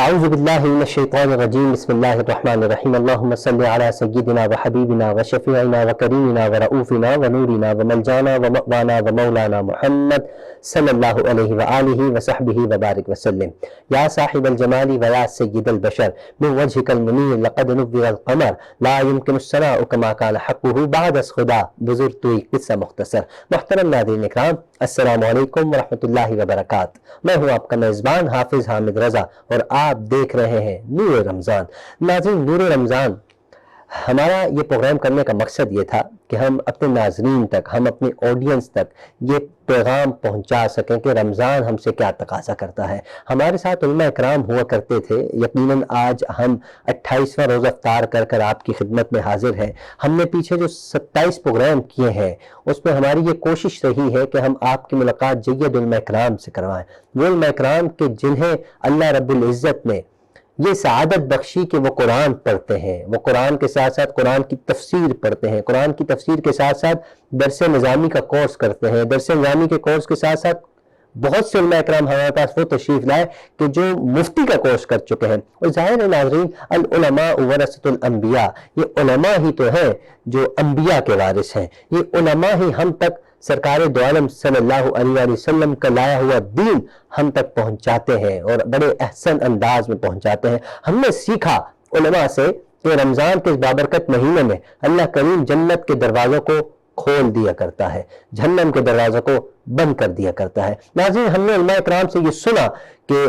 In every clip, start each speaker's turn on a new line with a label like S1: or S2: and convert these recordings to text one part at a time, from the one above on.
S1: اعوذ باللہ من الشیطان الرجیم بسم اللہ الرحمن الرحیم اللہم صلی علی سیدنا و حبیبنا و شفیعنا و کریمنا و رؤوفنا و نورنا و ملجانا و مأوانا و مولانا محمد صلی اللہ علیہ وآلہ و صحبہ و بارک وسلم. یا صاحب الجمال و یا سید البشر من وجهک المنیر لقد نور القمر لا يمكن الثناء كما كان حقه بعد از خدا. بزرگ توئی قصہ مختصر. محترم ناظرین اکرام، السلام علیکم ورحمۃ اللہ وبرکاتہ. میں ہوں آپ کا میزبان حافظ حامد رضا اور آپ دیکھ رہے ہیں نور رمضان. ناظرین، نور رمضان ہمارا یہ پروگرام کرنے کا مقصد یہ تھا کہ ہم اپنے ناظرین تک، ہم اپنے آڈینس تک یہ پیغام پہنچا سکیں کہ رمضان ہم سے کیا تقاضا کرتا ہے. ہمارے ساتھ علماء اکرام ہوا کرتے تھے. یقیناً آج ہم 28واں روزہ افطار کر کر آپ کی خدمت میں حاضر ہیں. ہم نے پیچھے جو 27 پروگرام کیے ہیں اس میں ہماری یہ کوشش رہی ہے کہ ہم آپ کی ملاقات جید علماء اکرام سے کروائیں. وہ علماء اکرام کہ جنہیں اللہ رب العزت نے یہ سعادت بخشی کہ وہ قرآن پڑھتے ہیں، وہ قرآن کے ساتھ ساتھ قرآن کی تفسیر پڑھتے ہیں، قرآن کی تفسیر کے ساتھ ساتھ درس نظامی کا کورس کرتے ہیں. درس نظامی کے کورس کے ساتھ ساتھ بہت سے علماء اکرام ہمارے پاس وہ تشریف لائے کہ جو مفتی کا کورس کر چکے ہیں. اور ظاہر ہے ناظرین، العلماء ورثۃ الانبیاء، یہ علماء ہی تو ہیں جو انبیاء کے وارث ہیں. یہ علماء ہی ہم تک سرکار دو عالم صلی اللہ علیہ وسلم کا لایا ہوا دین ہم تک پہنچاتے ہیں اور بڑے احسن انداز میں پہنچاتے ہیں. ہم نے سیکھا علماء سے کہ رمضان کے اس بابرکت مہینے میں اللہ کریم جنت کے دروازوں کو کھول دیا کرتا ہے، جہنم کے دروازوں کو بند کر دیا کرتا ہے. ناظرین، ہم نے علماء اکرام سے یہ سنا کہ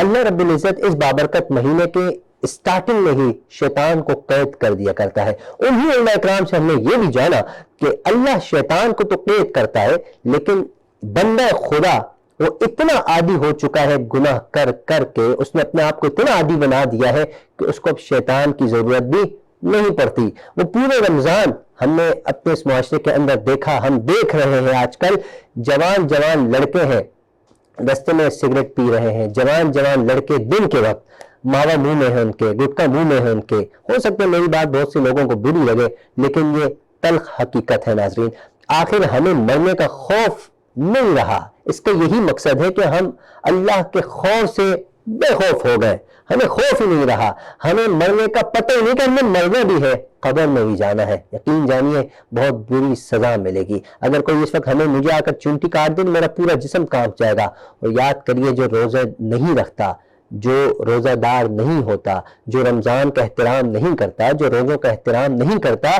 S1: اللہ رب العزت اس بابرکت مہینے کے اسٹارٹنگ میں ہی شیطان کو قید کر دیا کرتا ہے. انہی علماء اکرام سے ہم نے یہ بھی جانا کہ اللہ شیطان کو تو قید کرتا ہے لیکن بندہ خدا وہ اتنا عادی ہو چکا ہے گناہ کر کر کے، اس نے اپنے آپ کو اتنا عادی بنا دیا ہے کہ اس کو اب شیطان کی ضرورت بھی نہیں پڑتی. وہ پورے رمضان ہم نے اپنے اس معاشرے کے اندر دیکھا، ہم دیکھ رہے ہیں آج کل جوان جوان لڑکے ہیں رستے میں سگریٹ پی رہے ہیں، جوان جوان لڑکے دن کے وقت ماوا منہ میں ہے ان کے، گٹکا منہ میں ہے ان کے. ہو سکتا ہے میری بات بہت سے لوگوں کو بری لگے لیکن یہ تلخ حقیقت ہے. ناظرین، آخر ہمیں مرنے کا خوف نہیں رہا. اس کا یہی مقصد ہے کہ ہم اللہ کے خوف سے بے خوف ہو گئے، ہمیں خوف ہی نہیں رہا. ہمیں مرنے کا پتہ ہی نہیں کہ ہمیں مرنا بھی ہے، قبر میں بھی جانا ہے. یقین جانیے بہت بری سزا ملے گی. اگر کوئی اس وقت مجھے آ کر چونٹی کاٹ دے میرا پورا جسم کانپ جائے گا. اور یاد کریے جو روزہ نہیں رکھتا، جو روزہ دار نہیں ہوتا، جو رمضان کا احترام نہیں کرتا، جو روزوں کا احترام نہیں کرتا،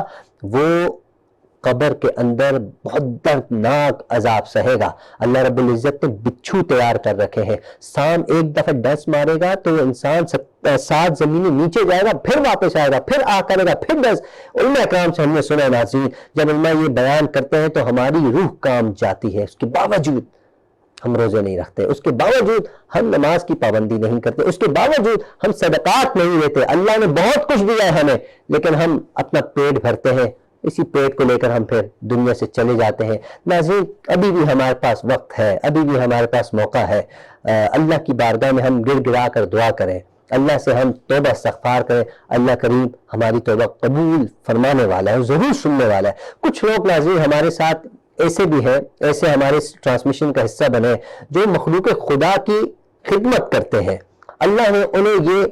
S1: وہ قبر کے اندر بہت دردناک عذاب سہے گا. اللہ رب العزت نے بچھو تیار کر رکھے ہیں. سام ایک دفعہ ڈس مارے گا تو انسان 7 زمینیں نیچے جائے گا، پھر واپس آئے گا، پھر آ کرے گا، پھر ڈس. علماء اکرام سے ہم نے سنا ناظرین، جب علماء یہ بیان کرتے ہیں تو ہماری روح کام جاتی ہے. اس کے باوجود ہم روزے نہیں رکھتے، اس کے باوجود ہم نماز کی پابندی نہیں کرتے، اس کے باوجود ہم صدقات نہیں دیتے. اللہ نے بہت کچھ دیا ہے ہمیں لیکن ہم اپنا پیٹ بھرتے ہیں، اسی پیٹ کو لے کر ہم پھر دنیا سے چلے جاتے ہیں. ناظرین، ابھی بھی ہمارے پاس وقت ہے، ابھی بھی ہمارے پاس موقع ہے. اللہ کی بارگاہ میں ہم گر گرا کر دعا کریں، اللہ سے ہم توبہ استغفار کریں. اللہ کریم ہماری توبہ قبول فرمانے والا ہے، ضرور سننے والا ہے. کچھ لوگ ناظرین ہمارے ساتھ ایسے بھی ہیں، ایسے ہمارے ٹرانسمیشن کا حصہ بنے جو مخلوق خدا کی خدمت کرتے ہیں. اللہ نے انہیں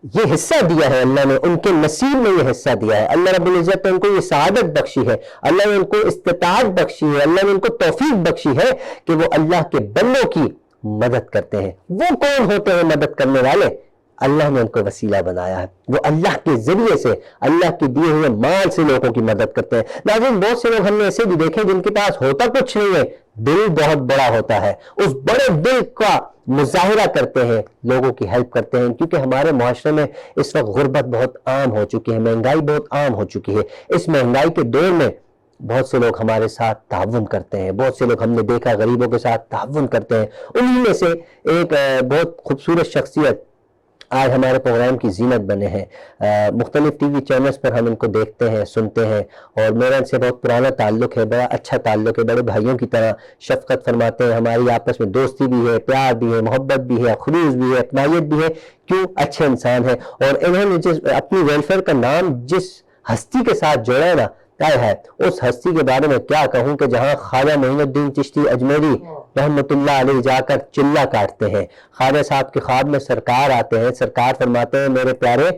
S1: یہ حصہ دیا ہے، اللہ نے ان کے نصیب میں یہ حصہ دیا ہے. اللہ رب العزت نے ان کو یہ سعادت بخشی ہے، اللہ نے ان کو استطاعت بخشی ہے، اللہ نے ان کو توفیق بخشی ہے کہ وہ اللہ کے بندوں کی مدد کرتے ہیں. وہ کون ہوتے ہیں مدد کرنے والے؟ اللہ نے ان کو وسیلہ بنایا ہے. وہ اللہ کے ذریعے سے، اللہ کے دیے ہوئے مال سے لوگوں کی مدد کرتے ہیں. لیکن بہت سے لوگ ہم نے ایسے بھی دیکھے جن کے پاس ہوتا کچھ نہیں ہے، دل بہت بڑا ہوتا ہے، اس بڑے دل کا مظاہرہ کرتے ہیں، لوگوں کی ہیلپ کرتے ہیں. کیونکہ ہمارے معاشرے میں اس وقت غربت بہت عام ہو چکی ہے، مہنگائی بہت عام ہو چکی ہے. اس مہنگائی کے دور میں بہت سے لوگ ہمارے ساتھ تعاون کرتے ہیں، بہت سے لوگ ہم نے دیکھا غریبوں کے ساتھ تعاون کرتے ہیں. انہی میں سے ایک بہت خوبصورت شخصیت آج ہمارے پروگرام کی زینت بنے ہیں. مختلف ٹی وی چینلز پر ہم ان کو دیکھتے ہیں، سنتے ہیں اور میرا ان سے بہت پرانا تعلق ہے، بڑا اچھا تعلق ہے. بڑے بھائیوں کی طرح شفقت فرماتے ہیں، ہماری آپس میں دوستی بھی ہے، پیار بھی ہے، محبت بھی ہے، خلوص بھی ہے، اپنائیت بھی ہے. کیوں؟ اچھے انسان ہیں. اور انہوں نے اپنی ویلفیئر کا نام جس ہستی کے ساتھ جوڑا ہے نا، ہے اس ہستی کے بارے میں کیا کہوں کہ جہاں خواجہ معین الدین چشتی اجمیری رحمۃ اللہ علیہ جا کر چلہ کاٹتے ہیں، خواجہ صاحب کے خواب میں سرکار آتے ہیں، سرکار فرماتے ہیں میرے پیارے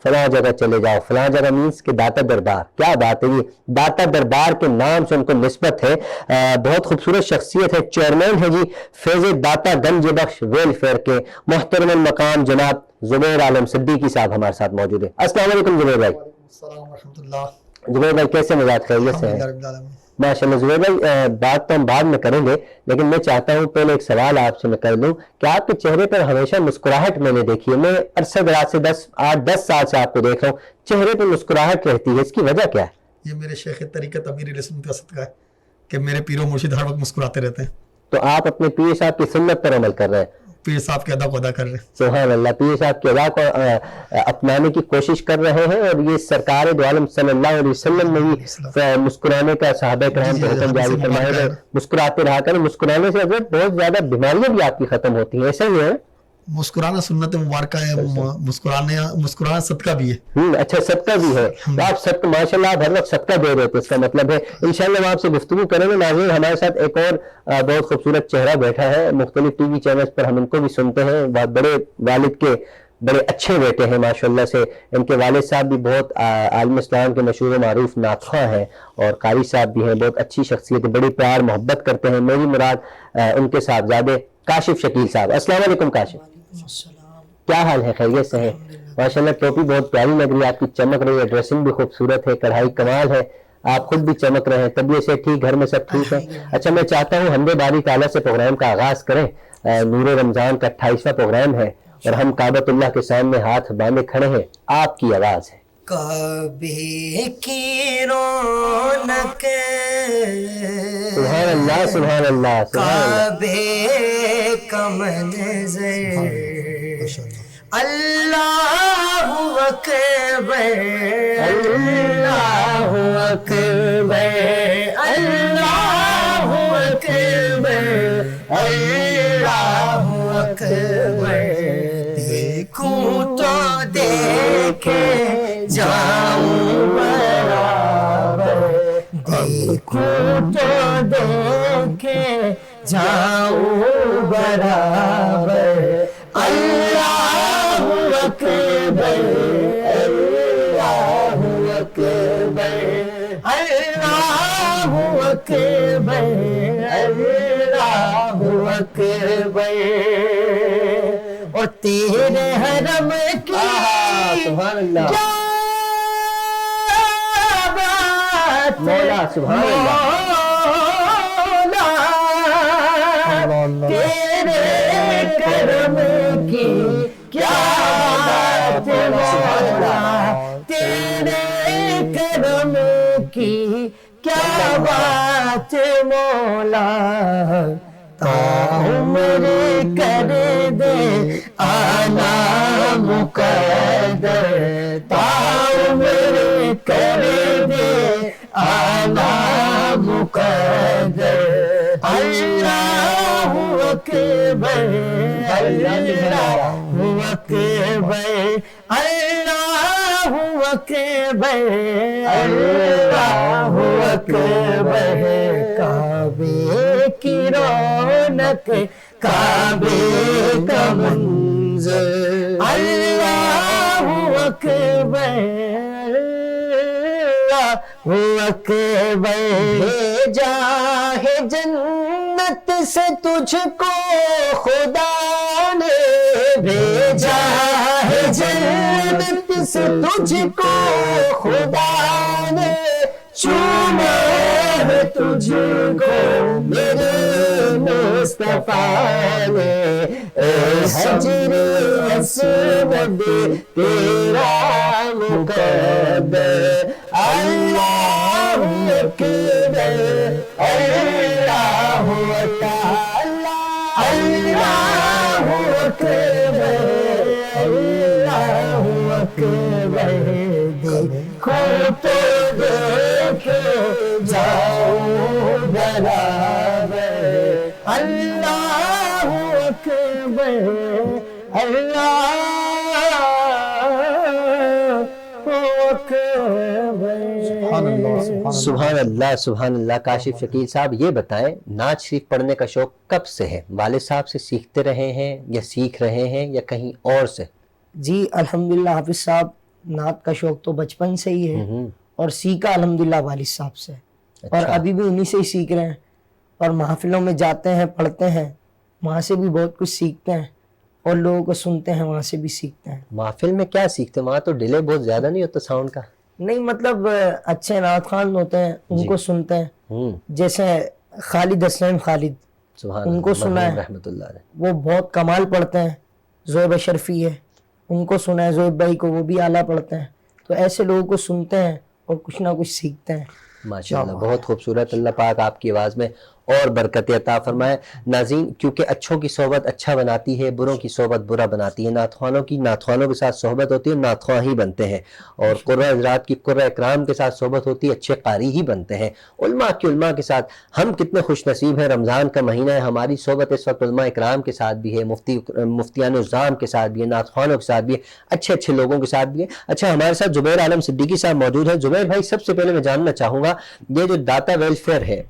S1: فلاں جگہ چلے جاؤ، فلاں جگہ مینس کہ داتا دربار. کیا بات ہے، یہ داتا دربار کے نام سے ان کو نسبت ہے. بہت خوبصورت شخصیت ہے. چیئرمین ہے جی فیض داتا گنج بخش ویلفیئر کے. محترم المقام جناب زبیر عالم صدیقی صاحب ہمارے ساتھ موجود ہیں. السلام علیکم زبیر بھائی.
S2: السلام ورحمۃ اللہ.
S1: زبیر بھائی کیسے مزاج خیریت سے ہیں؟ ماشاء اللہ. زبیر بھائی بات تو ہم بعد میں کریں گے، لیکن میں چاہتا ہوں پہلے ایک سوال آپ سے میں کر لوں کہ آپ کے چہرے پر ہمیشہ مسکراہٹ میں نے دیکھی ہے. میں عرصہ دراز سے 10 سال سے آپ کو دیکھ رہا ہوں، چہرے پہ مسکراہٹ رہتی ہے، اس کی وجہ کیا ہے؟
S2: یہ میرے شیخ طریقت امیر اہل سنت کا صدقہ ہے کہ میرے پیر و مرشد ہر وقت مسکراتے رہتے ہیں.
S1: تو آپ اپنے پیر صاحب کی سنت پر عمل کر رہے ہیں.
S2: پیر صاحب کے ادا کو ادا کر رہے ہیں.
S1: سبحان اللہ. پیر صاحب کے ادا کو اپنانے کی کوشش کر رہے ہیں، اور یہ سرکار دو عالم صلی اللہ علیہ وسلم نے بھی مسکرانے کا صحابہ کرام کو حکم جاری فرمایا ہے، مسکراتے رہا کریں. مسکرانے سے حضرت بہت زیادہ بیماریاں بھی آپ کی ختم ہوتی ہیں، ایسا ہی ہے؟
S2: مسکرانا سنت مبارکہ ہے، مسکرانا صدقہ بھی ہے.
S1: اچھا صدقہ بھی ہے. آپ صدقہ ماشاء اللہ آپ ہر وقت صدقہ دے رہے تھے، اس کا مطلب ہے انشاءاللہ ہم آپ سے گفتگو کریں گے. ناظرین ہمارے ساتھ ایک اور بہت خوبصورت چہرہ بیٹھا ہے. مختلف ٹی وی چینلز پر ہم ان کو بھی سنتے ہیں. بہت بڑے والد کے بڑے اچھے بیٹے ہیں ماشاءاللہ سے. ان کے والد صاحب بھی بہت عالم اسلام کے مشہور و معروف ناطخواں ہیں، اور قاری صاحب بھی ہیں، بہت اچھی شخصیت ہے، بڑی پیار محبت کرتے ہیں. میری مراد ان کے صاحبزادے کاشف شکیل صاحب. السلام علیکم کاشف. کیا حال ہے، خیریت سے ہیں؟ ماشاءاللہ ٹوپی بہت پیاری لگ رہی ہے آپ کی، چمک رہی ہے، ڈریسنگ بھی خوبصورت ہے، کڑھائی کمال ہے، آپ خود بھی چمک رہے ہیں. طبیعت سے ٹھیک، گھر میں سب ٹھیک ہے؟ اچھا میں چاہتا ہوں حمد باری تعالیٰ سے پروگرام کا آغاز کریں. نور رمضان کا 28واں پروگرام ہے اور ہم کعبۃ اللہ کے سامنے ہاتھ باندھے کھڑے ہیں. آپ کی آواز ہے.
S3: کعبے کی رونق
S1: سبحان اللہ سبحان اللہ سبحان اللہ.
S3: کعبے کا منظر اللہ اکبر اللہ اکبر اللہ اکبر اللہ اکبر. دیکھوں تو دیکھے جاؤں برابر، دیکھوں تو دیکھے جاؤں برابر. اللہ اکبر اللہ اکبر اللہ اکبر اللہ اکبر. اور تیرے حرم کی
S1: سبحان اللہ
S3: کیا بات
S1: مولا، سبحان اللہ.
S3: تیرے کرم کی کیا بات مولا، تیرے کرم کی کیا بات مولا. عمر کر دے آنا مقدر، عمر کر دے آنا مقدر. اللہ اکبر اللہ اکبر اللہ اکبر اللہ اکبر. کعبے کی رونق کعبے کا منظر اللہ اکبر اللہ اکبر. بھیجا ہے جنت سے تجھ کو خدا نے، بھیجا ہے جنت سے تجھ کو خدا نے. چوما ہے تجھ کو میرے مصطفیٰ نے، اے حجر اسود تیرا مقدر. اللہ اکبر اللہ تعالی اللہ اکبر اللہ اکبر. دیکھو تو دیکھے جاؤ برابر. اللہ اکبر اللہ اکبر.
S1: سبحان اللہ سبحان اللہ. کاشف شکیل صاحب یہ بتائیں نعت شریف پڑھنے کا شوق کب سے ہے؟ والد صاحب سے سیکھتے رہے ہیں یا سیکھ رہے ہیں یا کہیں اور سے؟
S3: جی الحمدللہ حافظ صاحب نعت کا شوق تو بچپن سے ہی ہے اور سیکھا الحمدللہ والد صاحب سے اور ابھی بھی انہی سے ہی سیکھ رہے ہیں اور محفلوں میں جاتے ہیں پڑھتے ہیں وہاں سے بھی بہت کچھ سیکھتے ہیں اور لوگوں کو سنتے ہیں وہاں سے بھی سیکھتے ہیں.
S1: محفل میں کیا سیکھتے ہیں؟ وہاں تو ڈیلے بہت زیادہ نہیں ہوتا ساؤنڈ کا؟
S3: نہیں مطلب اچھے نعت خوان ہوتے ہیں ان کو سنتے ہیں جیسے خالد حسین خالد ان کو سنا ہے
S1: رحمۃ اللہ علیہ.
S3: وہ بہت کمال پڑھتے ہیں. زویب اشرفی ہے ان کو سنا ہے زویب بھائی کو وہ بھی اعلیٰ پڑھتے ہیں. تو ایسے لوگوں کو سنتے ہیں اور کچھ نہ کچھ سیکھتے ہیں.
S1: ماشاءاللہ بہت خوبصورت. اللہ پاک آپ کی آواز میں اور برکت عطا فرمائے. ناظرین کیونکہ اچھوں کی صحبت اچھا بناتی ہے بروں کی صحبت برا بناتی ہے. نعتخوانوں کی نعتخوانوں کے ساتھ صحبت ہوتی ہے نعتخواں ہی بنتے ہیں اور قرہ حضرات کی قرہ اکرام کے ساتھ صحبت ہوتی ہے اچھے قاری ہی بنتے ہیں. علماء کی علماء کے ساتھ ہم کتنے خوش نصیب ہیں. رمضان کا مہینہ ہے ہماری صحبت اس وقت علماء اکرام کے ساتھ بھی ہے مفتیان الزام کے ساتھ بھی ہے نعتخوانوں کے ساتھ بھی ہے اچھے اچھے لوگوں کے ساتھ بھی ہے. اچھا ہمارے ساتھ زبیر عالم صدیقی صاحب موجود ہیں. زبیر بھائی سب سے پہلے میں جاننا چاہوں گا یہ جو داتا ویلفیئر ہے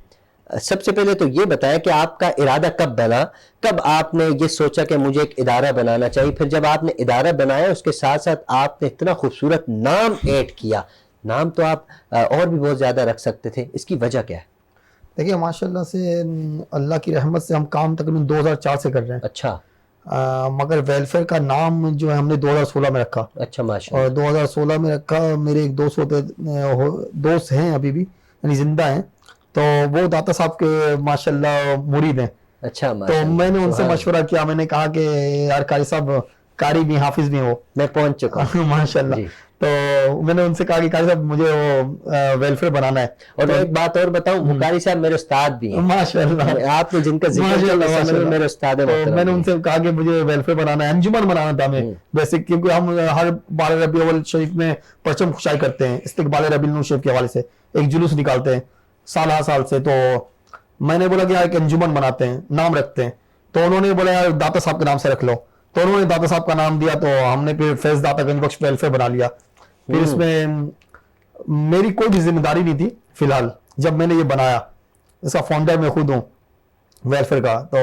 S1: سب سے پہلے تو یہ بتائیں کہ آپ کا ارادہ کب بنا؟ کب آپ نے یہ سوچا کہ مجھے ایک ادارہ بنانا چاہیے؟ پھر جب آپ نے ادارہ بنایا اس کے ساتھ ساتھ آپ نے اتنا خوبصورت نام ایڈ کیا. نام تو آپ اور بھی بہت زیادہ رکھ سکتے تھے اس کی وجہ کیا ہے؟
S2: دیکھیے ماشاءاللہ سے اللہ کی رحمت سے ہم کام تقریباً 2004 سے کر رہے ہیں.
S1: اچھا.
S2: مگر ویلفیئر کا نام جو ہے ہم نے 2016 میں رکھا.
S1: اچھا ماشاءاللہ.
S2: اور 2016 میں رکھا. میرے ایک دوست ہیں ابھی بھی یعنی زندہ ہیں تو وہ داتا صاحب کے ماشاءاللہ مرید ہیں.
S1: اچھا.
S2: تو میں نے ان سے مشورہ کیا. میں نے کہا کہ یار قاری صاحب قاری بھی حافظ بھی ہو.
S1: میں پہنچ چکا ہوں
S2: ماشاءاللہ. تو میں نے ان سے کہا کہ قاری صاحب مجھے ویلفیئر بنانا ہے.
S1: اور ایک بات اور بتاؤں قاری صاحب میرے استاد بھی ہیں
S2: ماشاءاللہ. آپ
S1: نے جن کا ذکر کیا میرے استاد ہیں.
S2: میں نے ان سے کہا کہ مجھے ویلفیئر بنانا ہے انجمن بنانا تھا ہمیں ویسے کیونکہ ہم ہر 12 ربیع الاول شریف میں پرچم خشائی کرتے ہیں استقبال ربیع النور شریف کے حوالے سے ایک جلوس نکالتے ہیں سال سے. تو میں نے بولا کہ یار ایک انجمن بناتے ہیں نام رکھتے ہیں. تو انہوں نے بولا یار داتا صاحب کے نام سے رکھ لو. تو انہوں نے داتا صاحب کا نام دیا تو ہم نے پھر فیض داتا گنج بخش ویلفیئر بنا لیا. پھر اس میں میری کوئی بھی ذمہ داری نہیں تھی فی الحال جب میں نے یہ بنایا. اس کا فاؤنڈر میں خود ہوں ویلفیئر کا. تو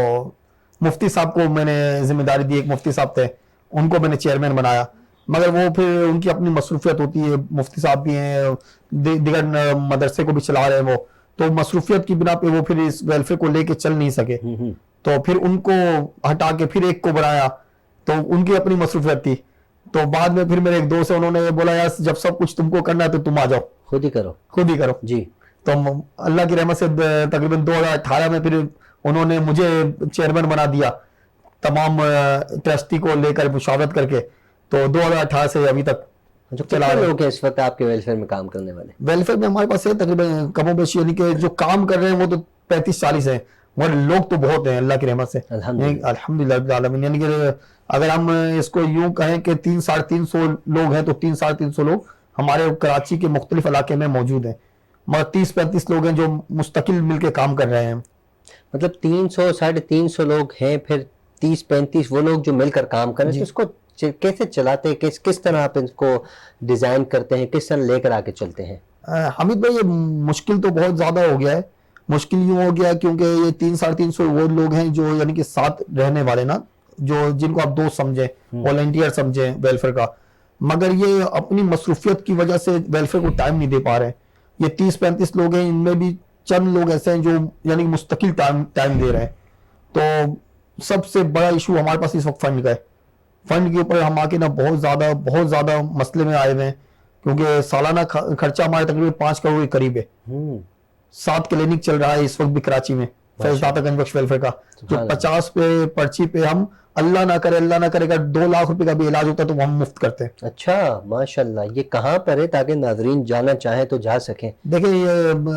S2: مفتی صاحب کو میں نے ذمہ داری دی. ایک مفتی صاحب تھے ان کو میں نے چیئرمین بنایا مگر وہ پھر ان کی اپنی مصروفیت ہوتی ہے. مفتی صاحب بھی ہیں دیگر مدرسے کو بھی چلا رہے ہیں وہ تو مصروفیت کی بنا پہ وہ پھر اس ویلفیئر کو لے کے چل نہیں سکے. تو پھر ان کو ہٹا کے پھر ایک کو بنایا تو ان کی اپنی مصروفیت تھی. تو بعد میں پھر میرے ایک دوست ہیں انہوں نے بولا یار جب سب کچھ تم کو کرنا ہے تو تم آ جاؤ خود ہی کرو جی. تو اللہ کی رحمت سے تقریباً 2018 میں پھر انہوں نے مجھے چیئرمین بنا دیا تمام ٹرسٹی کو لے کر مشاورت کر کے. تو 2018 سے ابھی تک
S1: چلا لوگ ہیں اس وقت آپ کے ویلفیئر میں کام کرنے والے؟
S2: ویلفیئر میں ہمارے پاس ہے تقریباً کم و بیش یعنی کہ جو کام کر رہے ہیں وہ تو 35-40 ہیں مگر لوگ تو بہت ہیں اللہ کی رحمت سے الحمدللہ رب العالمین. یعنی کہ اگر ہم اس کو یوں کہیں کہ 300-350 لوگ ہیں تو 300-350 لوگ ہمارے کراچی کے مختلف علاقے میں موجود ہیں مگر 30-35 لوگ ہیں جو مستقل مل کے کام کر رہے ہیں.
S1: مطلب 300-350 لوگ ہیں پھر 30-35 وہ لوگ جو مل کر کام کر رہے ہیں. اس کو کیسے چلاتے ہیں کس طرح آپ ان کو ڈیزائن کرتے ہیں کس طرح لے کر آگے چلتے ہیں؟
S2: حمید بھائی یہ مشکل تو بہت زیادہ ہو گیا ہے. مشکل یوں ہو گیا کیونکہ یہ 300-350 وہ لوگ ہیں جو یعنی کہ ساتھ رہنے والے نا جو جن کو آپ دوست سمجھیں والنٹیئر سمجھیں ویلفیئر کا مگر یہ اپنی مصروفیت کی وجہ سے ویلفیئر کو ٹائم نہیں دے پا رہے ہیں. یہ 30-35 لوگ ہیں ان میں بھی چند لوگ ایسے ہیں جو یعنی مستقل ٹائم دے رہے ہیں. تو سب سے بڑا ایشو ہمارے پاس اس وقت فنڈ کا ہے. فنڈ کے اوپر ہم آ کے نا بہت زیادہ مسئلے میں آئے ہوئے ہیں کیونکہ سالانہ خرچہ ہمارے تقریباً 5 کروڑ کے قریب ہے. 7 کلینک چل رہا ہے اس وقت بھی کراچی میں فیض داتا گنج بخش ویلفیئر کا جو 50 پہ پرچی پہ ہم اللہ نہ کرے اگر 2 لاکھ روپے کا بھی علاج ہوتا ہے تو ہم مفت کرتے ہیں.
S1: اچھا ماشاءاللہ. یہ کہاں پر ہے تاکہ ناظرین جانا چاہیں تو جا سکیں؟
S2: دیکھیں یہ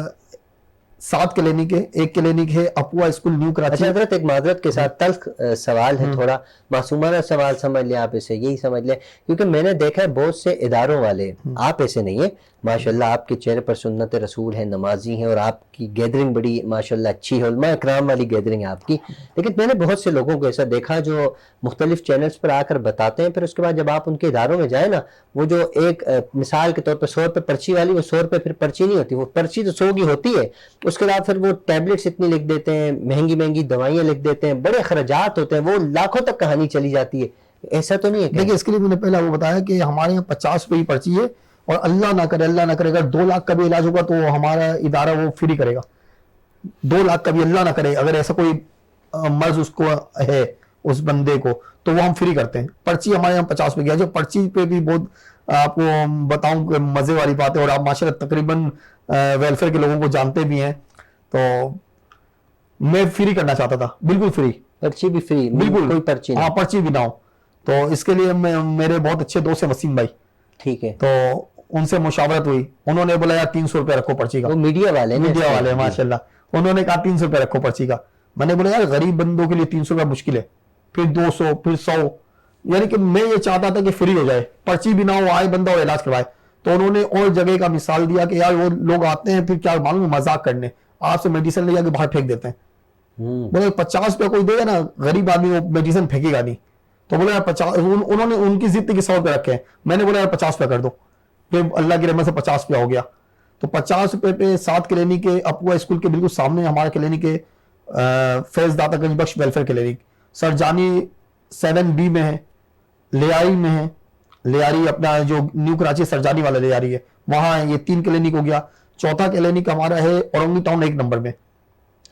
S2: 7 کلینک ہے. ایک کلینک ہے اپوا اسکول نیو کراچی.
S1: اچھا حضرت ایک معذرت کے ساتھ تلخ سوال ہے تھوڑا معصومانہ سوال سمجھ لیں آپ اسے یہی سمجھ لیں کیونکہ میں نے دیکھا ہے بہت سے اداروں والے آپ ایسے نہیں ہیں ماشاءاللہ آپ کے چہرے پر سنت رسول ہے، نمازی ہیں، اور آپ کی گیدرنگ بڑی ماشاءاللہ اچھی ہے، علماء اکرام والی گیدرنگ ہے آپ کی. لیکن میں نے بہت سے لوگوں کو ایسا دیکھا جو مختلف چینلز پر آ کر بتاتے ہیں، پھر اس کے بعد جب آپ ان کے اداروں میں جائیں نا، وہ جو ایک مثال کے طور پر 100 روپے پرچی والی، وہ 100 روپے پھر پرچی نہیں ہوتی، وہ پرچی تو 100 کی ہوتی ہے. اس کے بعد پھر وہ ٹیبلٹس اتنی لکھ دیتے ہیں، مہنگی مہنگی دوائیاں لکھ دیتے ہیں، بڑے اخراجات ہوتے ہیں، وہ لاکھوں تک کہانی چلی جاتی ہے. ایسا تو نہیں ہے؟
S2: دیکھیے اس کے لیے میں نے پہلے وہ بتایا کہ ہمارے یہاں 50 روپے کی پرچی ہے، اور اللہ نہ کرے اگر 2 لاکھ کا بھی علاج ہوگا تو ہمارا ادارہ وہ فری کرے گا. 2 لاکھ کا بھی اللہ نہ کرے اگر ایسا کوئی مرض اس کو ہے اس بندے کو، تو وہ ہم فری کرتے ہیں. پرچی ہمارے یہاں 50 روپے کی ہے. جو پرچی پہ بھی بہت آپ کو بتاؤں کہ مزے والی بات ہے، اور آپ ماشاءاللہ تقریباً ویلفیئر کے لوگوں کو جانتے بھی ہیں، تو میں فری کرنا چاہتا تھا، بالکل فری،
S1: پرچی بھی فری،
S2: بالکل
S1: کوئی پرچی نہیں.
S2: ہاں پرچی بھی نہ ہو. تو اس کے لیے میرے بہت اچھے دوست ہیں وسیم بھائی،
S1: ٹھیک ہے،
S2: تو ان سے مشاورت ہوئی. انہوں نے بولا یار 300 روپے رکھو پرچی کا.
S1: وہ میڈیا والے ہیں،
S2: میڈیا والے ہیں ماشاءاللہ. انہوں نے کہا 300 روپے رکھو پرچی کا. میں نے بولا یار غریب بندوں کے لیے 300 روپے مشکل ہے، پھر 200 پھر 100، یعنی کہ میں یہ چاہتا تھا کہ فری ہو جائے، پرچی بھی نہ ہو، آئے بندہ اور علاج کروائے. تو انہوں نے اور جگہ کا مثال دیا کہ یار وہ لوگ آتے ہیں پھر کیا معلوم مذاق کرنے، آپ سے میڈیسن لے جا کے باہر پھینک دیتے ہیں. بولے 50 روپے کوئی دے گا نا، غریب آدمی وہ میڈیسن پھینکے گا نہیں. تو بولے یار 50، انہوں نے ان کی ضد کی 100 روپے رکھے ہیں. میں نے بولا یار 50 روپے کر دو، پھر اللہ کی رحمت سے 50 روپے ہو گیا. تو 50 روپے پہ 7 کلینک کے اپوا اسکول کے بالکل سامنے ہمارا کلینک ہے، فیض Data Ganj Bakhsh welfare clinic. Surjani 7B میں ہے، لیاری میں ہے، لیاری اپنا جو نیو کراچی سرجانی والا لیاری ہے وہاں ہے. یہ 3 کلینک ہو گیا. چوتھا کلینک ہمارا ہے اورنگی ٹاؤن 1 نمبر میں.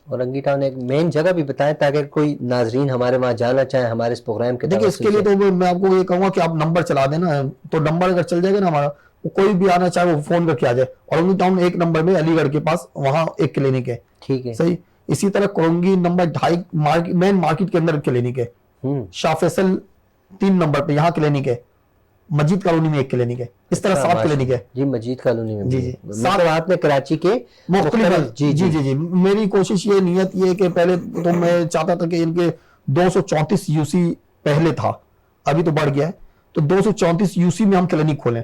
S1: اورنگی ٹاؤن ایک مین جگہ بھی بتائیں تاکہ کوئی ناظرین ہمارے وہاں جانا چاہیں ہمارے اس پروگرام کے.
S2: دیکھیں اس کے لیے تو میں آپ کو یہ کہوں گا کہ آپ نمبر چلا دیں نا، تو نمبر اگر چل جائے گا نا ہمارا، کوئی بھی آنا چاہے وہ فون کر کے آ جائے. اورنگی ٹاؤن 1 نمبر میں علی گڑھ کے پاس وہاں ایک کلینک ہے.
S1: ٹھیک ہے،
S2: صحیح. اسی طرح کرونگی نمبر 2.5 مین مارکیٹ کے اندر کلینک ہے. شاہ فیصل 3 نمبر پہ یہاں کلینک ہے. مجید کالونی میں ایک کلینک ہے. اس طرح 7 کلینک ہے.
S1: جی مجید کالونی میں
S2: جی جی
S1: مطلب آپ نے کراچی کے
S2: مختلف. جی جی جی میری کوشش یہ نیت یہ کہ پہلے تو میں چاہتا تھا کہ ان کے 234 UC پہلے تھا، ابھی تو بڑھ گیا ہے، تو 234 UC میں ہم کلینک کھولیں،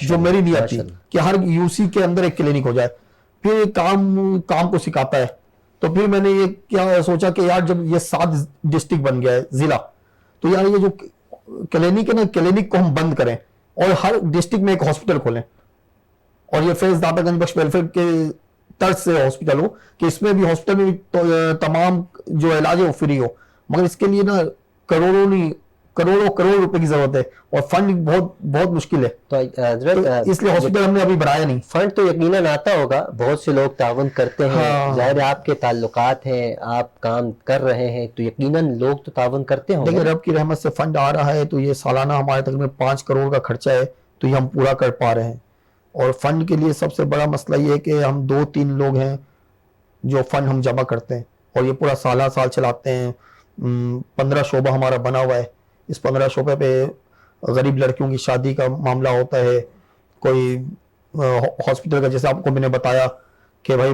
S2: جو میری نیت تھی کہ ہر UC کے اندر ایک کلینک ہو جائے. پھر کام کو سکھاتا ہے. تو پھر میں نے یہ کیا سوچا کہ یار جب یہ 7 ڈسٹرکٹ بن گیا ہے ضلع، تو یار یہ جو کلینک ہے نا، کلینک کو ہم بند کریں اور ہر ڈسٹرکٹ میں ایک ہاسپٹل کھولیں. اور یہ فیض داتا گنج بخش ویلفیئر کے طرز سے ہاسپٹل ہو کہ اس میں بھی ہاسپٹل میں بھی تمام جو علاج ہے وہ فری ہو. مگر اس کے لیے نا کروڑوں روپے کی ضرورت ہے، اور فنڈ بہت مشکل ہے.
S1: تو حضرت
S2: اس لیے ہاسپٹل ہم نے ابھی بنایا نہیں.
S1: فنڈ تو یقیناً آتا ہوگا، بہت سے لوگ تعاون کرتے ہیں، ظاہر آپ کے تعلقات ہیں، آپ کام کر رہے ہیں تو یقیناً لوگ تو تعاون کرتے ہوں.
S2: دیکھیں رب کی رحمت سے فنڈ آ رہا ہے، تو یہ سالانہ ہمارے تقریباً 5 کروڑ کا خرچہ ہے، تو یہ ہم پورا کر پا رہے ہیں. اور فنڈ کے لیے سب سے بڑا مسئلہ یہ ہے کہ ہم 2-3 لوگ ہیں جو فنڈ ہم جمع کرتے ہیں، اور یہ پورا سال چلاتے ہیں. 15 شعبہ ہمارا بنا ہوا ہے. اس 15 شعبے پہ غریب لڑکیوں کی شادی کا معاملہ ہوتا ہے، کوئی ہاسپٹل کا، جیسے آپ کو میں نے بتایا کہ بھائی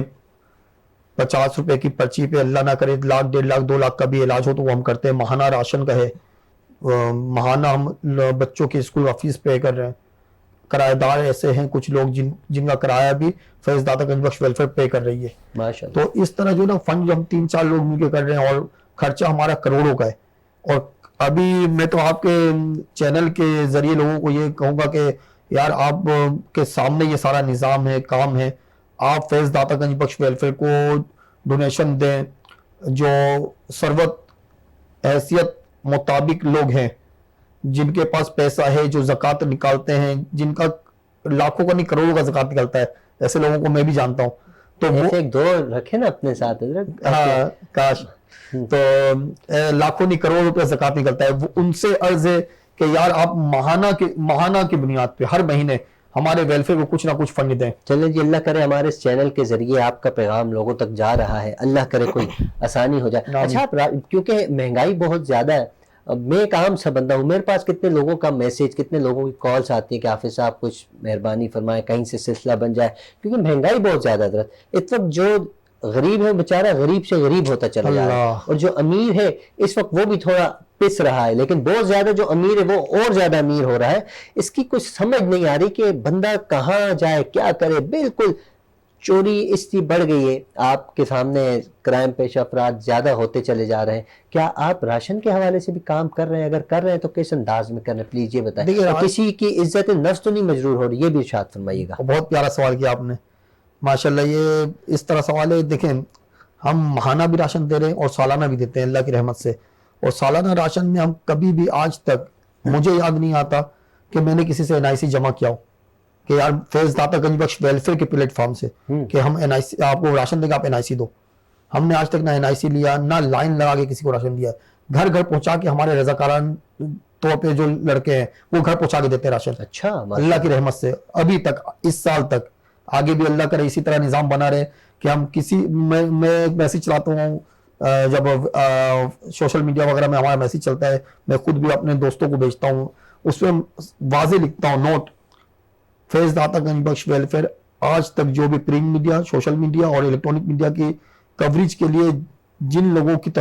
S2: 50 روپے کی پرچی پہ اللہ نہ کرے 1 لاکھ 1.5 لاکھ 2 لاکھ کا بھی علاج ہو تو وہ ہم کرتے ہیں. ماہانہ راشن کا ہے، ماہانہ ہم بچوں کی اسکول کا فیس پے کر رہے ہیں. کرایہ دار ایسے ہیں کچھ لوگ جن کا کرایہ بھی فیض داتا گنج بخش ویلفیئر پے کر رہی ہے.
S1: ماشاءاللہ.
S2: تو اس طرح جو نا فنڈ جو ہم 3-4 لوگ مل کے کر رہے ہیں، اور خرچہ ہمارا کروڑوں کا ہے. اور ابھی میں تو آپ کے چینل کے ذریعے لوگوں کو یہ کہوں گا کہ یار آپ کے سامنے یہ سارا نظام ہے، کام ہے. آپ فیض داتا گنج بخش ویلفیئر کو ڈونیشن دیں. جو ثروت حیثیت مطابق لوگ ہیں، جن کے پاس پیسہ ہے، جو زکوٰۃ نکالتے ہیں، جن کا لاکھوں کا نہیں کروڑوں کا زکوٰۃ نکلتا ہے، ایسے لوگوں کو میں بھی جانتا ہوں. تو وہ
S1: ایک دو رکھے نا اپنے ساتھ حضرت.
S2: ہاں کاش. تو لاکھوں نہیں کروڑ روپے زکوٰۃ نکلتا ہے. وہ ان سے عرض ہے کہ یار آپ ماہانہ کی بنیاد پہ ہر مہینے ہمارے ویلفیئر کو کچھ نہ کچھ فنڈ دیں.
S1: چلیں جی، اللہ کرے ہمارے اس چینل کے ذریعے آپ کا پیغام لوگوں تک جا رہا ہے، اللہ کرے کوئی آسانی ہو جائے. اچھا کیونکہ مہنگائی بہت زیادہ ہے، میں ایک عام سا بندہ ہوں، میرے پاس کتنے لوگوں کا میسیج، کتنے لوگوں کی کالز آتی ہیں کہ حافظ صاحب کچھ مہربانی فرمائیں، کہیں سے سلسلہ بن جائے، کیونکہ مہنگائی بہت زیادہ حضرت. اس وقت جو غریب ہے بیچارہ غریب سے غریب ہوتا چلا جا رہا ہے,
S2: اللہ.
S1: اور جو امیر ہے اس وقت وہ بھی تھوڑا پس رہا ہے, لیکن بہت زیادہ جو امیر ہے وہ اور زیادہ امیر ہو رہا ہے. اس کی کچھ سمجھ نہیں آ رہی کہ بندہ کہاں جائے کیا کرے. بالکل چوری اس کی بڑھ گئی ہے, آپ کے سامنے کرائم پیشہ افراد زیادہ ہوتے چلے جا رہے ہیں. کیا آپ راشن کے حوالے سے بھی کام کر رہے ہیں؟ اگر کر رہے ہیں تو کس انداز میں کر رہے ہیں, پلیز یہ بتائیں. اور کسی کی عزت نفس تو نہیں مجرور ہو رہی, یہ بھی ارشاد فرمائیے گا.
S2: بہت پیارا سوال کیا آپ نے ماشاءاللہ. یہ اس طرح سوال ہے, دیکھیں ہم ماہانہ بھی راشن دے رہے ہیں اور سالانہ بھی دیتے ہیں اللہ کی رحمت سے. اور سالانہ راشن میں ہم کبھی بھی آج تک مجھے یاد نہیں آتا کہ میں نے کسی سے NIC جمع کیا ہو کہ یار فیض داتا گنج بخش ویلفیئر کے پلیٹ فارم سے کہ ہم NIC آپ کو راشن دیں گے, آپ NIC دو. ہم نے آج تک نہ NIC لیا نہ لائن لگا کے کسی کو راشن دیا. گھر گھر پہنچا کے ہمارے رضاکاران طور پہ جو لڑکے ہیں وہ گھر پہنچا کے دیتے ہیں راشن.
S1: اچھا,
S2: اللہ کی رحمت سے ابھی تک, اس سال تک, آگے بھی اللہ کرے اسی طرح نظام بنا رہے کہ ہم کسی میں ایک میسیج چلاتا ہوں جب سوشل میڈیا وغیرہ میں ہمارا میسیج چلتا ہے, میں خود بھی اپنے دوستوں کو بھیجتا ہوں, اس میں واضح لکھتا ہوں نوٹ فیض داتا گنج بخش ویلفیئر. آج تک جو بھی پرنٹ میڈیا, سوشل میڈیا اور الیکٹرانک میڈیا کی کوریج کے لیے جن لوگوں کی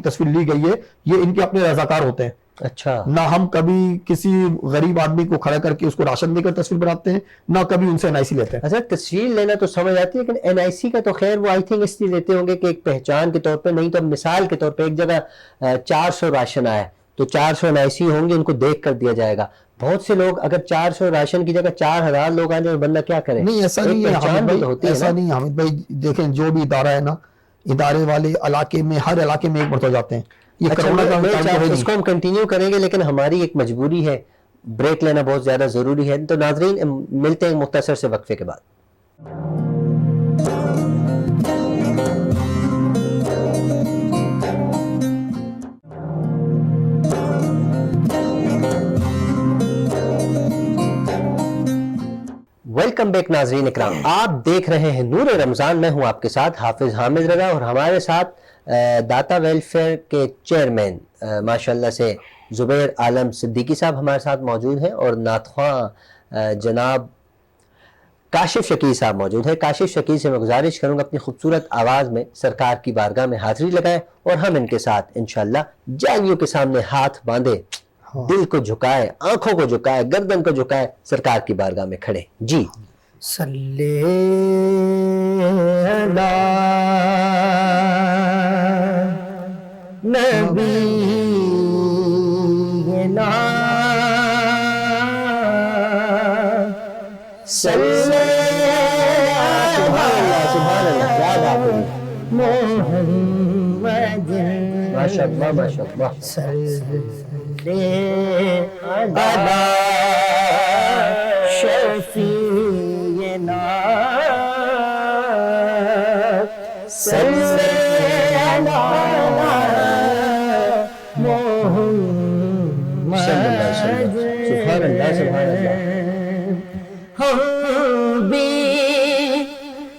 S2: تصویر لی گئی ہے یہ ان کے اپنے رضاکار ہوتے ہیں.
S1: اچھا,
S2: نہ ہم کبھی کسی غریب آدمی کو کھڑا کر کے اس کو راشن دے کر تصویر بناتے ہیں, نہ کبھی ان سے NIC لیتے ہیں.
S1: اچھا, تصویر لینا تو سمجھ آتی ہے, لیکن NIC کا تو خیر وہ آئی تھنک اس لیے لیتے ہوں گے کہ ایک پہچان کے طور پہ, نہیں تو مثال کے طور پہ ایک جگہ 400 راشن آیا تو 400 NIC ہوں گے, ان کو دیکھ کر دیا جائے گا. بہت سے لوگ اگر 400 راشن کی جگہ 4000 لوگ آ جائیں, بندہ کیا کرے؟
S2: نہیں ایسا نہیں ہے حامد بھائی, ایسا نہیں حامد بھائی. دیکھیں جو بھی ادارہ ہے نا, ادارے والے علاقے میں ہر علاقے میں ایک مرتبہ جاتے ہیں. یہ کرونا کا
S1: اس کو ہم کنٹینیو کریں گے, لیکن ہماری ایک مجبوری ہے, بریک لینا بہت زیادہ ضروری ہے. تو ناظرین ملتے ہیں مختصر سے وقفے کے بعد. ویلکم بیک ناظرین اکرام, آپ دیکھ رہے ہیں نور رمضان. میں ہوں آپ کے ساتھ حافظ حامد رضا, اور ہمارے ساتھ داتا ویلفیئر کے چیئرمین ماشاءاللہ سے زبیر عالم صدیقی صاحب ہمارے ساتھ موجود ہیں, اور نعت خواں جناب کاشف شکیل صاحب موجود ہیں. کاشف شکیل سے میں گزارش کروں گا اپنی خوبصورت آواز میں سرکار کی بارگاہ میں حاضری لگائیں, اور ہم ان کے ساتھ انشاءاللہ جانیوں کے سامنے ہاتھ باندھے, دل کو جھکائے, آنکھوں کو جھکائے, گردن کو جھکائے, سرکار کی بارگاہ میں کھڑے. جی
S3: صلی علی نبینا صلی محمد
S1: ماشاءاللہ ماشاءاللہ
S3: صلی علی شفیعنا صلی علی محمد.
S1: سبحان اللہ سبحان اللہ.
S3: ہم بھی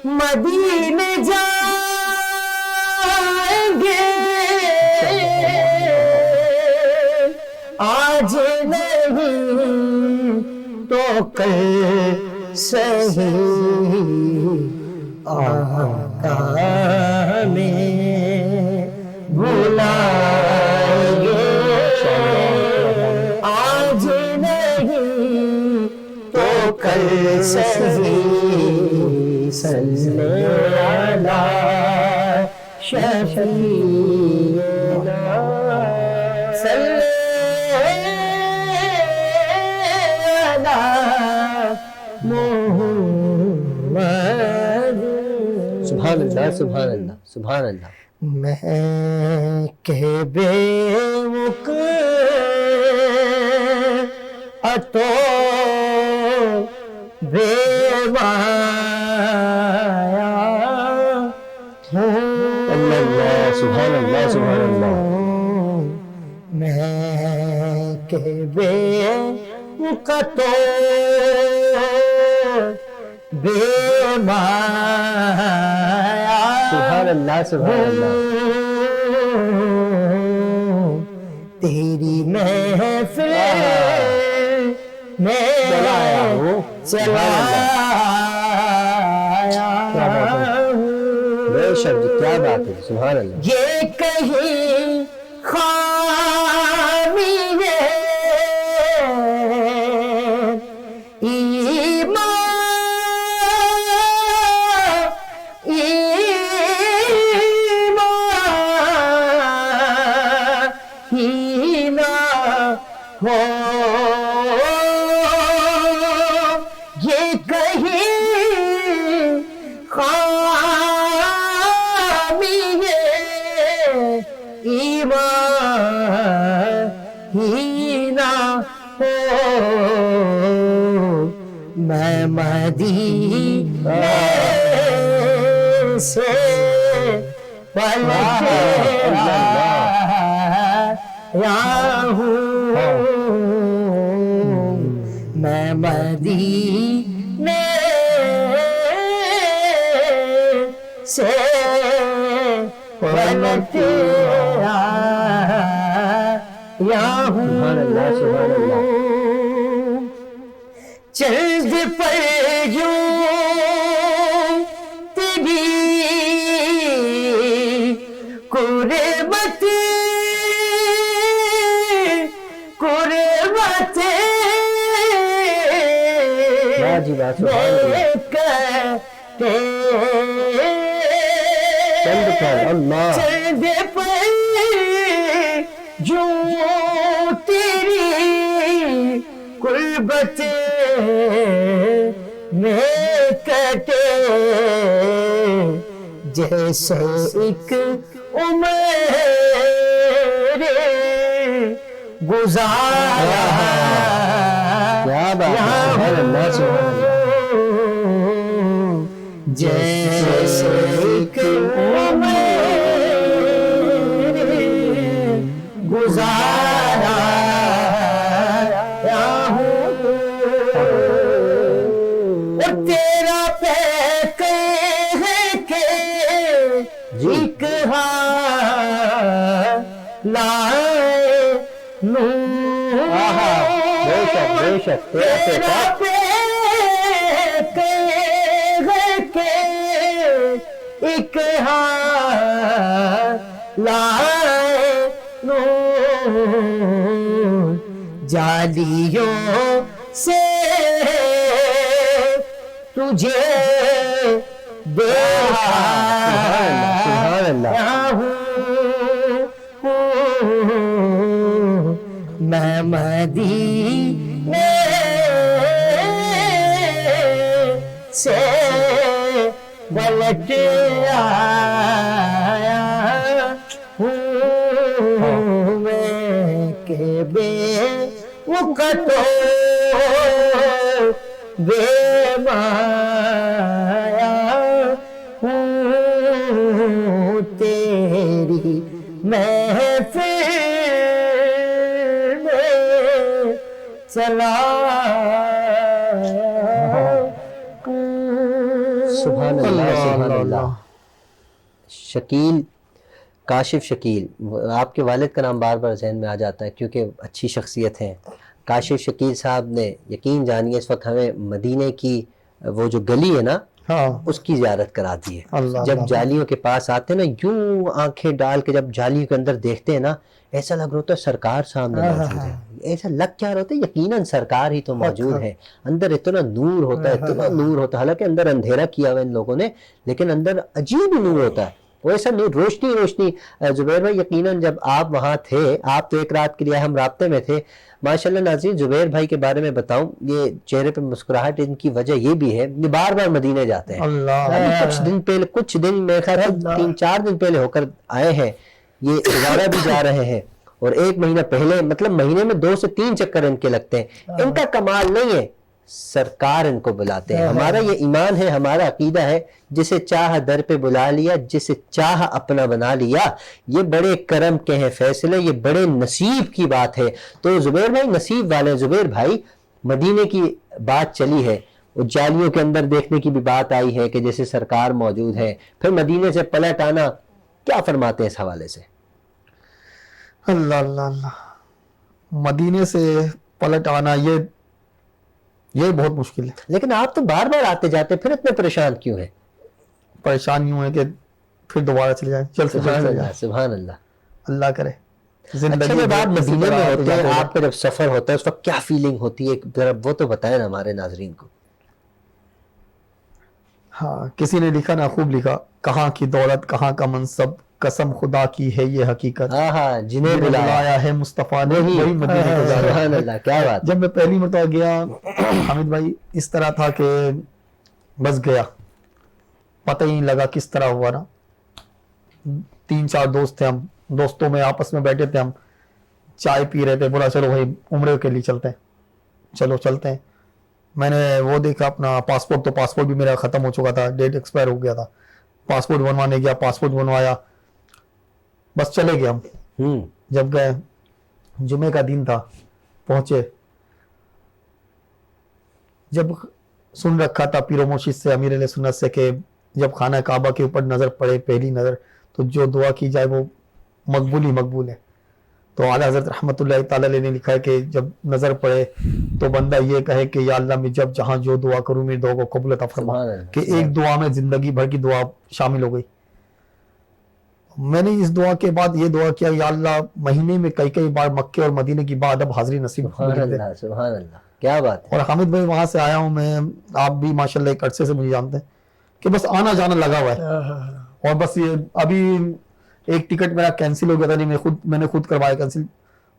S3: مدینے جائیں گے آج نہیں تو کل صحیح, آقا میں بلائیں گے آج نہیں تو کل صحیح. صلی علی شفیعنا صلی
S1: سبحان اللہ سبحان اللہ سبحان اللہ.
S3: میں کہ بے وقت اتو بے وایا
S1: اللہ سبحان اللہ سبحان اللہ.
S3: میں کہ بے وقت بے مایا
S1: سبحان اللہ سبحان اللہ.
S3: تیری محفل میں چلایا ہوں
S1: شک جی، کیا بات ہے، سبحان اللہ.
S3: یہ کہیں خامی ہے ہو، یہ کہیں خامی ہے ایمان ہی نہ ہو. میں مدینے سے پلٹ آیا ہوں، میں مدینے سے پلٹ آیا ہوں.
S1: سبحان اللہ، سبحان اللہ.
S3: چند پر یوں تیری قربت
S1: جی بات، سبحان اللہ. چند پر اللہ،
S3: چند پر یوں تیری قربت میں کٹے، جیسے ایک عمر گزارا.
S1: کیا بات ہے، سبحان اللہ، سبحان اللہ.
S3: جیسے ایک عمر گزارا ہوں، اور تیرا پیکے ہے کہ ایک لائے نور.
S1: بے شک، بے شک.
S3: تیرا پیکے ہے کہ ایک لائے نور. جالیوں سے تجھے دیکھا
S1: سبحان اللہ.
S3: میں مدینے سے پلٹ آیا ہوں، میں کہ بے وقتو بے مایا ہوں، تیری محفل میں چلا.
S1: سبحان اللہ، سبحان اللہ. شکیل، کاشف شکیل، آپ کے والد کا نام بار بار ذہن میں آ جاتا ہے کیونکہ اچھی شخصیت ہیں. کاشف شکیل صاحب نے، یقین جانیے اس وقت ہمیں مدینے کی وہ جو گلی ہے نا اس کی زیارت کرا دی ہے. جب جالیوں کے پاس آتے ہیں نا، یوں آنکھیں ڈال کے جب جالیوں کے اندر دیکھتے ہیں نا، ایسا لگ رہا ہوتا ہے سرکار سامنے موجود ہے. ایسا لگ کیا رہا ہوتا ہے، یقیناً سرکار ہی تو موجود ہے. اندر اتنا نور ہوتا ہے، اتنا نور ہوتا ہے. حالانکہ اندر اندھیرا کیا ہوا ان لوگوں نے، لیکن اندر عجیب نور ہوتا ہے. وہ ایسا نہیں، روشنی روشنی. زبیر بھائی یقیناً جب آپ وہاں تھے، آپ تو ایک رات کے لیے ہم رابطے میں تھے. ماشاءاللہ ناظرین، زبیر بھائی کے بارے میں بتاؤں، یہ چہرے پہ مسکراہٹ ان کی وجہ یہ بھی ہے، یہ بار بار مدینے جاتے ہیں. کچھ دن میں خیر 3-4 دن پہلے ہو کر آئے ہیں. یہ دوبارہ بھی جا رہے ہیں، اور 1 مہینہ پہلے، مطلب مہینے میں 2 سے 3 چکر ان کے لگتے ہیں. ان کا کمال نہیں ہے، سرکار ان کو بلاتے ہیں. ہمارا یہ ایمان ہے، ہمارا عقیدہ ہے، جسے چاہ در پہ بلا لیا، جسے چاہ اپنا بنا لیا. یہ بڑے کرم کے ہیں فیصلے، یہ بڑے نصیب کی بات ہے. تو زبیر بھائی نصیب والے. زبیر بھائی، مدینے کی بات چلی ہے، اور جالیوں کے اندر دیکھنے کی بھی بات آئی ہے کہ جیسے سرکار موجود ہے، پھر مدینے سے پلٹ آنا، کیا فرماتے ہیں اس حوالے سے؟
S2: اللہ اللہ اللہ. مدینے سے پلٹ آنا یہ بہت مشکل ہے.
S1: لیکن آپ تو بار بار آتے جاتے، پھر اتنے پریشان کیوں ہیں؟
S2: پریشان یوں ہے کہ پھر دوبارہ چلے جائیں, جلد سے
S1: سبحان
S2: جلد
S1: اللہ سبحان اللہ.
S2: اللہ کرے
S1: اچھا
S2: زندگی
S1: جب آپ
S2: اسی
S1: مدینے
S2: طرح
S1: میں ہوتے
S2: گزارتے
S1: ہیں,
S2: رہیں.
S1: آپ کا جب سفر ہوتا ہے اس وقت کیا فیلنگ ہوتی ہے, ایک ذرا وہ تو بتائیں نا ہمارے ناظرین کو.
S2: ہاں کسی نے لکھا نا, خوب لکھا, کہاں کی دولت کہاں کا منصب, قسم خدا کی ہے یہ حقیقت,
S1: ہاں ہاں, جنہیں
S2: جنہیں
S1: بلایا.
S2: بلایا ہے مصطفیٰ نے وہی مدینے کو جا رہے
S1: سبحان
S2: ہیں.
S1: اللہ, کیا بات.
S2: جب میں پہلی مرتبہ گیا حامد بھائی, اس طرح تھا کہ بس گیا, پتہ ہی نہیں لگا کس طرح ہوا نا. 3-4 دوست تھے, ہم دوستوں میں آپس میں بیٹھے تھے, ہم چائے پی رہے تھے, بولا چلو بھائی عمرے کے لیے چلتے ہیں, چلو چلتے ہیں. میں نے وہ دیکھا اپنا پاسپورٹ, تو پاسپورٹ بھی میرا ختم ہو چکا تھا, ڈیٹ ایکسپائر ہو گیا تھا. پاسپورٹ بنوانے گیا, پاسپورٹ بنوایا, بس چلے گئے ہم. جب گئے, جمعے کا دن تھا, پہنچے, جب سن رکھا تھا پیر و مرشد سے, امیر علیہ سنت سے, کہ جب خانہ کعبہ کے اوپر نظر پڑے پہلی نظر تو جو دعا کی جائے وہ مقبول ہی مقبول ہے. تو اعلیٰ حضرت رحمۃ اللہ تعالی علیہ نے لکھا ہے کہ جب نظر پڑے تو بندہ یہ کہے کہ یا اللہ میں جب جہاں جو دعا کروں میری دعا کو قبول عطا فرما, کہ ایک دعا میں زندگی بھر کی دعا شامل ہو گئی. میں نے اس دعا کے بعد یہ دعا کیا, یا اللہ مہینے میں کئی بار مکے اور مدینے کی بعد اب حاضری نصیب
S1: سبحان اللہ سبحان اللہ, کیا بات ہے.
S2: اور حامد بھائی وہاں سے آیا ہوں میں, آپ بھی ماشاءاللہ ایک عرصے سے مجھے جانتے ہیں کہ بس آنا جانا لگا ہوا ہے. اور بس یہ ابھی ایک ٹکٹ میرا کینسل ہو گیا تھا, نہیں میں نے خود کروایا کینسل.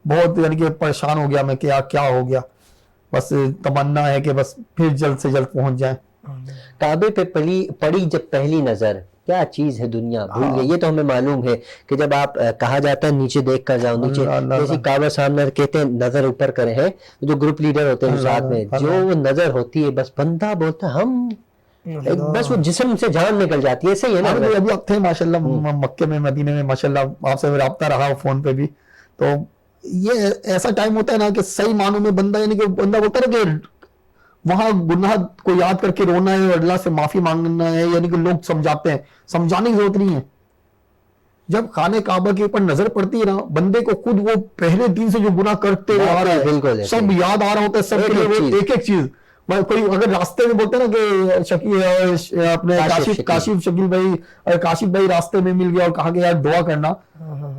S2: بہت یعنی کہ پریشان ہو گیا میں کہ کیا ہو گیا. بس تمنا ہے کہ بس پھر جلد سے جلد پہنچ جائیں.
S1: کعبے پہ پڑی جب پہلی نظر, کیا چیز ہے دنیا بھول گئی. یہ تو ہمیں معلوم ہے کہ جب آپ کہا جاتا ہے نیچے دیکھ کر جاؤ, نیچے جیسے کعبہ سامنے کہتے ہیں نظر اوپر کرے ہیں, جو گروپ لیڈر ہوتے ہیں ساتھ میں, جو وہ نظر ہوتی ہے بس بندہ بولتا ہے ہم, بس وہ جسم سے جان نکل جاتی ہے. ایسے ہی ہے نا.
S2: ابھی اب تھے ماشاءاللہ مکے میں مدینے میں, ماشاءاللہ آپ سے رابطہ رہا فون پہ بھی. تو یہ ایسا ٹائم ہوتا ہے نا کہ صحیح معنوں میں بندہ, یعنی کہ بندہ بولتا ہے کہ وہاں گناہ کو یاد کر کے رونا ہے اور اللہ سے معافی مانگنا ہے, یعنی کہ لوگ سمجھاتے ہیں, سمجھانے کی ضرورت نہیں ہے. جب خانہ کعبہ کے اوپر نظر پڑتی ہے نا, بندے کو خود وہ پہلے دن سے جو گناہ کرتے ہوئے آ رہا ہے سب یاد آ رہا ہوتا ہے, سب کے لیے ایک ایک چیز. کوئی اگر راستے میں بولتے ہیں نا کہ اپنے کاشف شکیل بھائی, اگر کاشف بھائی راستے میں مل گیا اور کہا کہ یار دعا کرنا,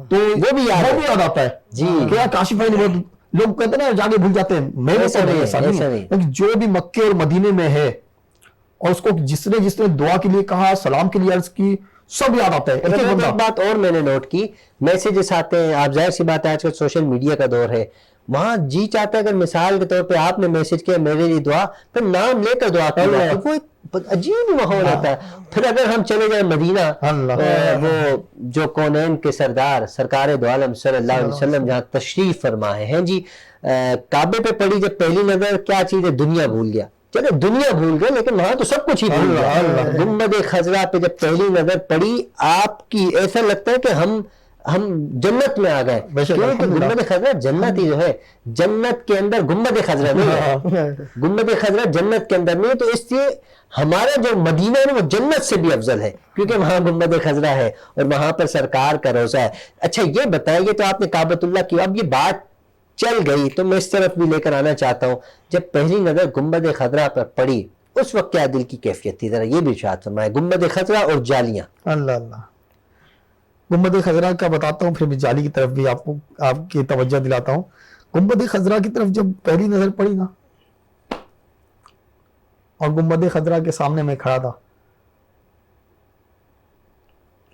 S2: تو وہ بھی یاد آتا ہے کہ یار کاشف بھائی نے بہت, لوگ کہتے ہیں نا جاگے بھول جاتے ہیں. میں نے جو بھی مکے اور مدینے میں ہے اور اس کو جس نے دعا کے لیے کہا, سلام کے لیے عرض کی, سب یاد آتا ہے.
S1: ایک بات اور میں نے نوٹ کی, میسیجز آتے ہیں, آپ ظاہر سی بات ہے آج کل سوشل میڈیا کا دور ہے, وہاں جی چاہتا ہے اگر مثال کے طور پہ آپ نے میسج کیا میرے لیے دعا, پھر نام لے کر دعا کر رہا ہے, وہ ایک عجیب ماحول ہوتا ہے. پھر اگر ہم چلے جائیں مدینہ, وہ جو کونین کے سردار سرکار دو عالم صلی اللہ علیہ وسلم جہاں تشریف فرما ہیں جی, کعبے پہ پڑی جب پہلی نظر, کیا چیز ہے, دنیا بھول گیا. چلے دنیا بھول گئے لیکن وہاں تو سب کچھ ہی بھول گیا. گنبد خضرا پہ جب پہلی نظر پڑی آپ کی, ایسا لگتا ہے کہ ہم جنت میں آ گئے, کیونکہ گنبد خضرا جنت ہی جو ہے, جنت کے اندر گنبد خضرا نہیں ہے, گنبد خضرا جنت کے اندر نہیں ہے. تو اس لیے ہمارا جو مدینہ ہے وہ جنت سے بھی افضل ہے, کیونکہ وہاں گنبد خضرا ہے اور وہاں پر سرکار کا روضہ ہے. اچھا یہ بتائیے, تو آپ نے کعبۃ اللہ کی, اب یہ بات چل گئی تو میں اس طرف بھی لے کر آنا چاہتا ہوں, جب پہلی نظر گنبد خضرا پر پڑی اس وقت کیا دل کی کیفیت تھی, ذرا یہ بھی ارشاد فرمائیں. گنبد خضرا اور جالیاں.
S2: اللہ گنبد خضرا کا بتاتا ہوں, پھر میں جالی کی طرف بھی آپ کی توجہ دلاتا ہوں. گنبد خضرا کی طرف جب پہلی نظر پڑی نا, اور گنبد خضرا کے سامنے میں کھڑا تھا,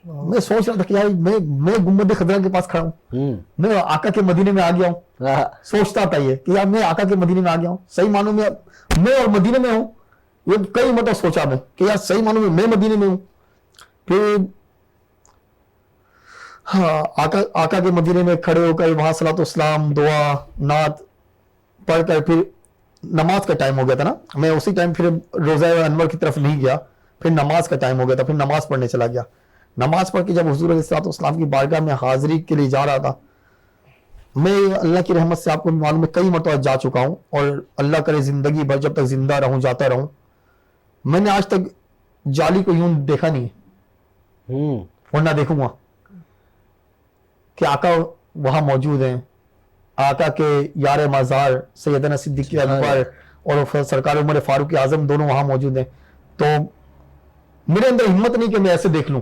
S2: میں سوچ رہا تھا کہ یار میں گنبد خضرا کے پاس کھڑا ہوں, میں آقا کے مدینے میں آ گیا ہوں. سوچتا تھا یہ کہ یار میں آقا کے مدینے میں آ گیا ہوں, صحیح معنوں میں میں اور مدینے میں ہوں. یہ کئی مرتبہ سوچا میں کہ یار صحیح معنوں میں مدینے میں ہوں. پھر ہاں آقا کے مدینے میں کھڑے ہو کر وہاں صلاۃ والسلام, دعا نعت پڑھ کر پھر نماز کا ٹائم ہو گیا تھا نا, میں اسی ٹائم پھر روضہ انور کی طرف نہیں گیا, پھر نماز کا ٹائم ہو گیا تھا, پھر نماز پڑھنے چلا گیا. نماز پڑھ کے جب حضور علیہ الصلوۃ والسلام کی بارگاہ میں حاضری کے لیے جا رہا تھا, میں اللہ کی رحمت سے آپ کو معلوم ہے کئی مرتبہ جا چکا ہوں, اور اللہ کرے زندگی بھر جب تک زندہ رہوں جاتا رہوں, میں نے آج تک جالی کو یوں دیکھا نہیں ہے اور نہ دیکھوں گا کہ آقا وہاں موجود ہیں. آقا کے یار مزار سیدنا صدیق اکبر اور سرکار عمر فاروق اعظم دونوں وہاں موجود ہیں. تو میرے اندر ہمت نہیں کہ میں ایسے دیکھ لوں,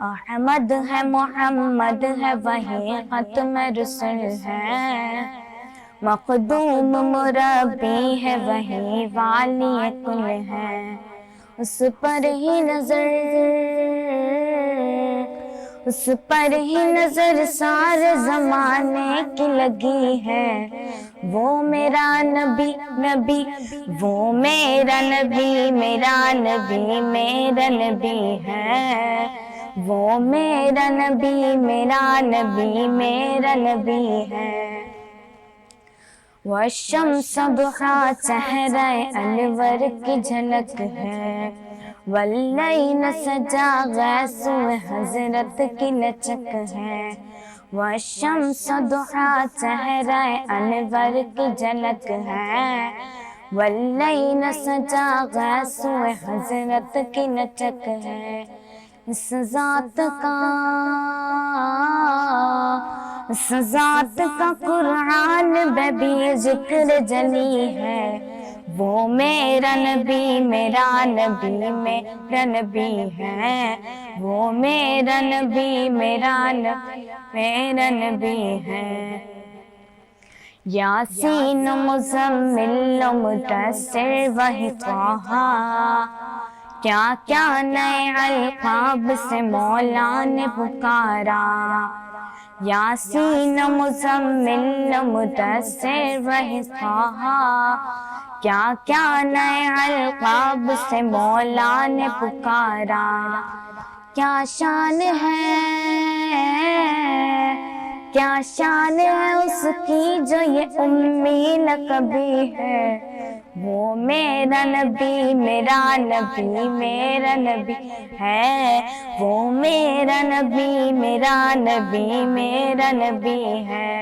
S4: احمد ہے محمد ہے وہی ختم رسل ہے، مخدوم مربی ہے وہی والی کل ہے، اس پر ہی نظر سارے زمانے کی لگی ہے، وہ میرا نبی نبی، وہ میرا نبی میرا نبی میرا نبی ہے، وہ میرا نبی میرا نبی میرا نبی ہے۔ والشمس ضحیٰ چہرہ انور کی جھلک ہے، واللیل سجا غیث حضرت کی لچک ہے، والشمس ضحیٰ چہرہ انور کی جھلک ہے، واللیل سجا غیث حضرت کی لچک ہے، اس ذات کا قرآن میں بھی ذکر جلی ہے، وہ میرا نبی میرا نبی میرا نبی ہے، وہ میرا نبی میرا نبی میرا نبی ہے۔ یاسین مزمل مدثر وہی طہ، کیا کیا نئے القاب سے مولا نے پکارا، یاسین مزمل مدثر وہی طہ، کیا کیا نئے القاب سے مولا نے پکارا، کیا شان ہے اس کی جو یہ امی لقبی ہے، وہ میرا نبی میرا نبی میرا نبی ہے، وہ میرا نبی میرا نبی میرا نبی ہے۔